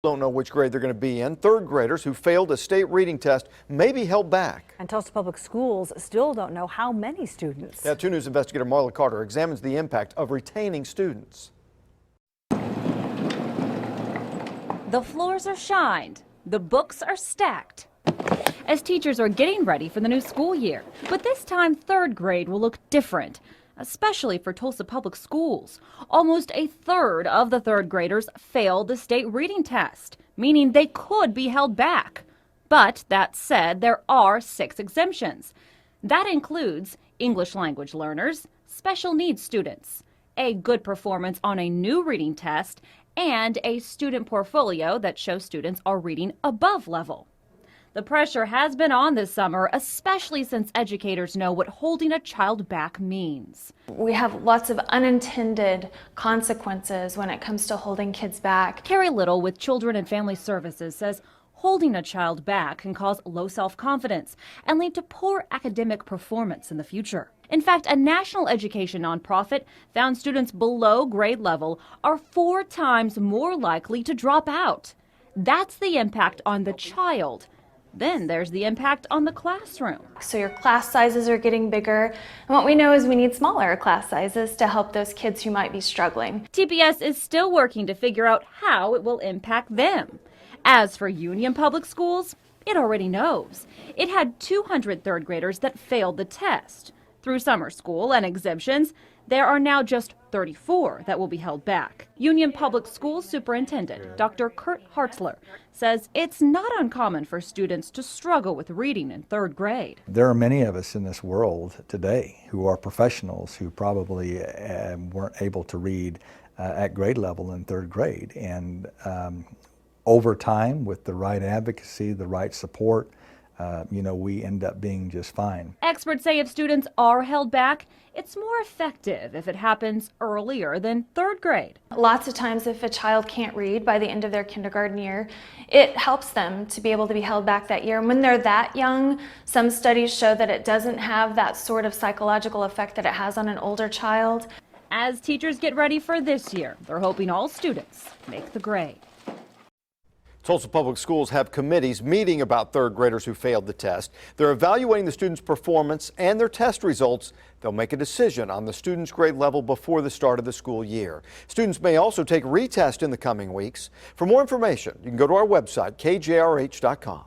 Don't know which grade they're going to be in. Third graders who failed a state reading test may be held back. And Tulsa Public Schools still don't know how many students. Now, 2 News investigator Marla Carter examines the impact of retaining students. The floors are shined. The books are stacked as teachers are getting ready for the new school year. But this time, third grade will look different, especially for Tulsa Public Schools. Almost a third of the third graders failed the state reading test, meaning they could be held back. But that said, there are 6 exemptions. That includes English language learners, special needs students, a good performance on a new reading test, and a student portfolio that shows students are reading above level. The pressure has been on this summer, especially since educators know what holding a child back means. We have lots of unintended consequences when it comes to holding kids back. Carrie Little with Children and Family Services says holding a child back can cause low self-confidence and lead to poor academic performance in the future. In fact, a national education nonprofit found students below grade level are 4 times more likely to drop out. That's the impact on the child. Then there's the impact on the classroom. So your class sizes are getting bigger, and what we know is we need smaller class sizes to help those kids who might be struggling. TPS is still working to figure out how it will impact them. As for Union Public Schools, it already knows. It had 200 third graders that failed the test. Through summer school and exemptions, there are now just 34 that will be held back. Union Public Schools Superintendent Dr. Kurt Hartzler says it's not uncommon for students to struggle with reading in third grade. There are many of us in this world today who are professionals who probably weren't able to read at grade level in third grade. And over time, with the right advocacy, the right support, we end up being just fine. Experts say if students are held back, it's more effective if it happens earlier than third grade. Lots of times if a child can't read by the end of their kindergarten year, it helps them to be able to be held back that year. And when they're that young, some studies show that it doesn't have that sort of psychological effect that it has on an older child. As teachers get ready for this year, they're hoping all students make the grade. Tulsa Public Schools have committees meeting about third graders who failed the test. They're evaluating the students' performance and their test results. They'll make a decision on the students' grade level before the start of the school year. Students may also take retest in the coming weeks. For more information, you can go to our website, kjrh.com.